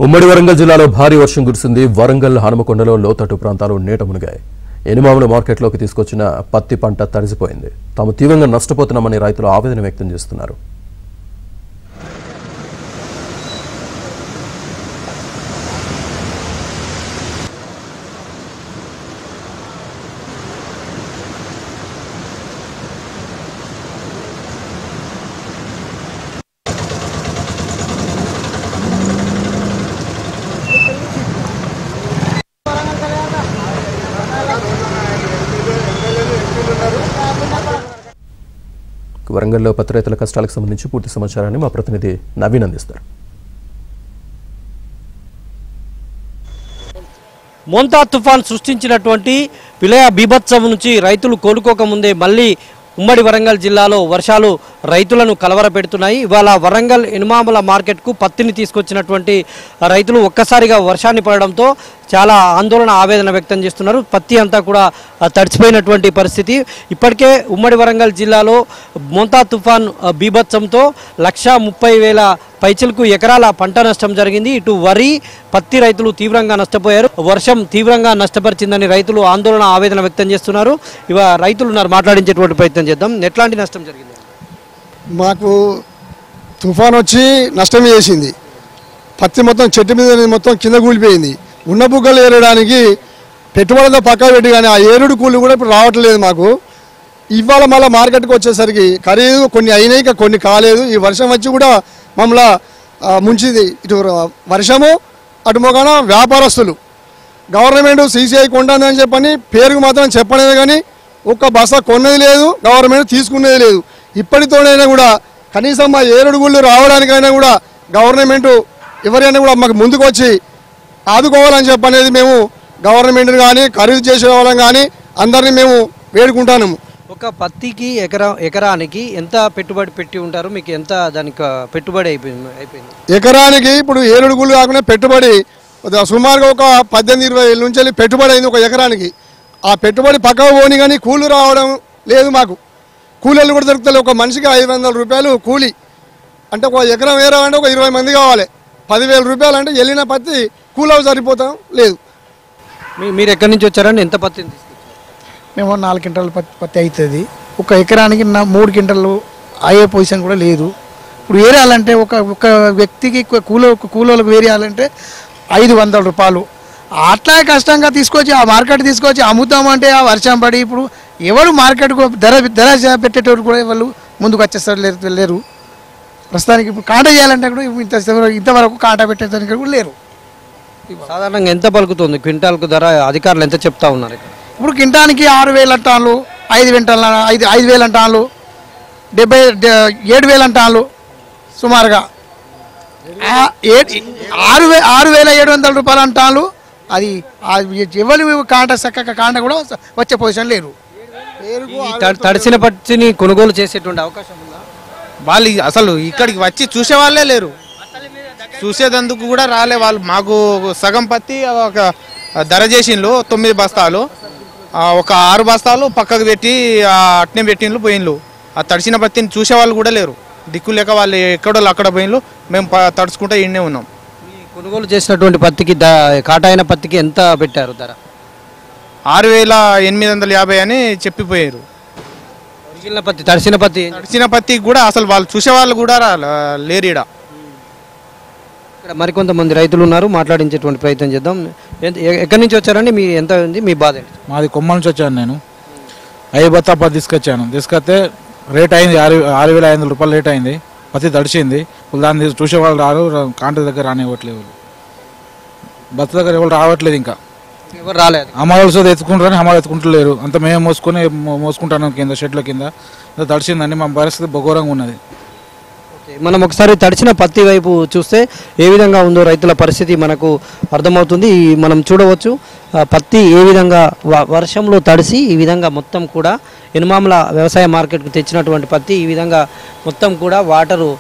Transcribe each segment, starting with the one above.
ఉమ్మడి వరంగల్ జిల్లాలో భారీ వర్షం కురిసింది. వరంగల్ హనుమకొండలో లోతట్టు ప్రాంతాలు నీట మునిగాయి. ఎనిమాముల మార్కెట్లోకి తీసుకొచ్చిన పత్తి పంట తడిసిపోయింది. తాము తీవ్రంగా నష్టపోతున్నామని రైతులు ఆవేదన వ్యక్తం చేస్తున్నారు. వరంగల్లో పత్తి రైతుల కష్టాలకు సంబంధించి పూర్తి సమాచారాన్ని మా ప్రతినిధి నవీన్ అందిస్తారు. మోంతా తుఫాన్ సృష్టించినటువంటి విలయ బీభత్సం నుంచి రైతులు కోలుకోకముందే మళ్ళీ ఉమ్మడి వరంగల్ జిల్లాలో వర్షాలు రైతులను కలవరపెడుతున్నాయి. ఇవాళ వరంగల్ ఎనిమాముల మార్కెట్కు పత్తిని తీసుకొచ్చినటువంటి రైతులు ఒక్కసారిగా వర్షాన్ని పడడంతో చాలా ఆందోళన ఆవేదన వ్యక్తం చేస్తున్నారు. పత్తి అంతా కూడా తడిచిపోయినటువంటి పరిస్థితి. ఇప్పటికే ఉమ్మడి వరంగల్ జిల్లాలో మోంతా తుఫాన్ బీభత్సంతో 1,30,000 పైచిలకు ఎకరాల పంట నష్టం జరిగింది. ఇటు వరి పత్తి రైతులు తీవ్రంగా నష్టపోయారు. వర్షం తీవ్రంగా నష్టపరిచిందని రైతులు ఆందోళన ఆవేదన వ్యక్తం చేస్తున్నారు. రైతులు ఉన్నారు, మాట్లాడించేటువంటి ప్రయత్నం చేద్దాం. ఎట్లాంటి నష్టం జరిగింది? మాకు తుఫాన్ వచ్చి నష్టం చేసింది. పత్తి మొత్తం చెట్టు మీద మొత్తం కింద కూలిపోయింది. ఉన్న బుగ్గలు ఏరడానికి పెట్టుబడితో పక్క పెట్టి కానీ ఆ ఏరుడు కూలి కూడా ఇప్పుడు రావట్లేదు మాకు. ఇవాళ మళ్ళీ మార్కెట్కి వచ్చేసరికి ఖరీదు కొన్ని అయినాయి, కొన్ని కాలేదు. ఈ వర్షం వచ్చి కూడా మమ్మల్ని ముంచింది. ఇటు వర్షము అటు మొగాన వ్యాపారస్తులు గవర్నమెంట్ సీసీఐ కొంటుందని చెప్పని పేరుకు మాత్రం చెప్పడమే కానీ ఒక్క బస్తా కొన్నది లేదు, గవర్నమెంట్ తీసుకునేది లేదు. ఇప్పటితోనైనా కూడా కనీసం మా ఏరుడుగుళ్ళు రావడానికైనా కూడా గవర్నమెంట్ ఎవరైనా కూడా మాకు ముందుకు వచ్చి ఆదుకోవాలని చెప్పనేది మేము గవర్నమెంట్ కానీ ఖరీదు చేసే వాళ్ళం కానీ అందరినీ మేము వేడుకుంటాము. ఒక పత్తికి ఎకరానికి ఎంత పెట్టుబడి పెట్టి ఉంటారు? మీకు ఎంత దానికి పెట్టుబడి అయిపోయింది? ఎకరానికి ఇప్పుడు ఏరుడుగుళ్ళు కాకుండా పెట్టుబడి సుమారుగా ఒక 18-20 నుంచి వెళ్ళి పెట్టుబడి అయింది ఒక ఎకరానికి. ఆ పెట్టుబడి పక్కకు పోని కానీ కూలి రావడం లేదు మాకు. కూలీలు కూడా దొరుకుతాయి. ఒక మనిషికి 500 రూపాయలు కూలి అంటే ఒక ఎకరం వేరాలంటే ఒక 20 మంది కావాలి. 10,000 రూపాయలు అంటే వెళ్ళిన పత్తి కూలీలు సరిపోతాం లేదు. మీరు ఎక్కడి నుంచి వచ్చారండి? ఎంత పత్తిని తీసుకొచ్చారు? మేము 4 క్వింటాల పత్తి అవుతుంది. ఒక ఎకరానికి 3 క్వింటాలు అయ్యే పొజిషన్ కూడా లేదు. ఇప్పుడు వేరేయాలంటే ఒక వ్యక్తికి కూలోళ్ళకు వేరేయాలంటే 500 రూపాయలు. అట్లా కష్టంగా తీసుకొచ్చి ఆ మార్కెట్ తీసుకొచ్చి అమ్ముతామంటే ఆ వర్షం పడి ఇప్పుడు ఎవరు మార్కెట్కు ధర పెట్టేటోరు కూడా వాళ్ళు ముందుకు వచ్చేస్తారు లేరు. ప్రస్తుతానికి ఇప్పుడు కాంటా చేయాలంటే కూడా ఇంతవరకు కాంటా పెట్టేదానికి కూడా లేరు. సాధారణంగా ఎంత పలుకుతుంది క్వింటాల్కు ధర? అధికారులు ఎంత చెప్తా ఉన్నారు? ఇప్పుడు క్వింటానికి 6,000 అంటాను, 5,000 అంటాను, 7,000 అంటాను. సుమారుగా 6,700 రూపాయలు అంటాను. అది ఎవరు కాంటా చక్కగా కాంటా కూడా వచ్చే పొజిషన్ లేరు. తడిసిన పత్తిని కొనుగోలు చేసేటువంటి అవకాశం ఉందా? వాళ్ళు అసలు ఇక్కడికి వచ్చి చూసే వాళ్ళే లేరు. చూసేదందుకు కూడా రాలే వాళ్ళు. మాకు సగం పత్తి ఒక ధర చేసిండ్లు 9 బస్తాలు, ఒక 6 బస్తాలు పక్కకు పెట్టి అట్నే పెట్టిండ్లు పోయిండ్లు. ఆ తడిసిన పత్తిని చూసే వాళ్ళు కూడా లేరు. దిక్కు లేక వాళ్ళు ఎక్కడో అక్కడ పోయిండ్లు. మేము తడుచుకుంటూ ఈడనే ఉన్నాం. కొనుగోలు చేసినటువంటి పత్తికి కాటా అయిన పత్తికి ఎంత పెట్టారు ధర? 6,850 అని చెప్పిపోయారు. మిగిలిన పత్తి తడిసిన పత్తి కూడా అసలు వాళ్ళు చూసే వాళ్ళు కూడా లేరు. ఇక్కడ మరికొంతమంది రైతులు ఉన్నారు, మాట్లాడించేటువంటి ప్రయత్నం చేద్దాం. ఎక్కడి నుంచి వచ్చారండి? మీ ఎంత ఉంది మీ బాధ? మాది కొమ్మల నుంచి వచ్చాను. నేను 5 బత్తా పత్తి తీసుకొస్తే రేట్ అయింది 6,500 రూపాయలు రేట్ అయింది. పత్తి తడిచింది. దాన్ని చూసేవాళ్ళు రారు, కాంట దగ్గర రానివ్వట్లేదు. బత్త దగ్గర ఎవరు రావట్లేదు. ఇంకా ఎవరు రాలేదు. అమ్మాయిలు ఎత్తుకుంటారని అమ్మాయిలు ఎత్తుకుంటలేరు. అంత మేము మోసుకుంటాను కింద షెడ్ల కింద. తడిచిందండి. మా పరిస్థితి బఘోరంగా ఉన్నది. మనం ఒకసారి తడిచిన పత్తి వైపు చూస్తే ఏ విధంగా ఉందో రైతుల పరిస్థితి మనకు అర్థమవుతుంది. మనం చూడవచ్చు పత్తి ఏ విధంగా వర్షంలో తడిసి ఈ విధంగా మొత్తం కూడా ఎనిమాముల వ్యవసాయ మార్కెట్కు తెచ్చినటువంటి పత్తి ఈ విధంగా మొత్తం కూడా వాటరు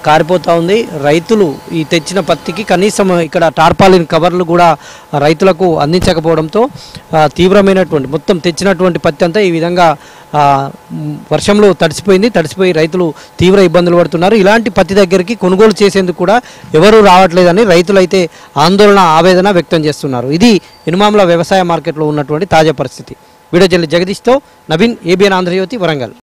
కారిపోతూ ఉంది. రైతులు ఈ తెచ్చిన పత్తికి కనీసం ఇక్కడ టార్పాలిన్ కవర్లు కూడా రైతులకు అందించకపోవడంతో తీవ్రమైనటువంటి మొత్తం తెచ్చినటువంటి పత్తి అంతా ఈ విధంగా వర్షంలో తడిసిపోయి రైతులు తీవ్ర ఇబ్బందులు పడుతున్నారు. ఇలాంటి పత్తి దగ్గరికి కొనుగోలు చేసేందుకు కూడా ఎవరూ రావట్లేదని రైతులైతే ఆందోళన ఆవేదన వ్యక్తం చేస్తున్నారు. ఇది ఎనుమాముల వ్యవసాయ మార్కెట్లో ఉన్నటువంటి తాజా పరిస్థితి. వీడియో జర్నలిస్ట్ జగదీష్తో నవీన్, ఏబిఎన్ ఆంధ్రజ్యోతి, వరంగల్.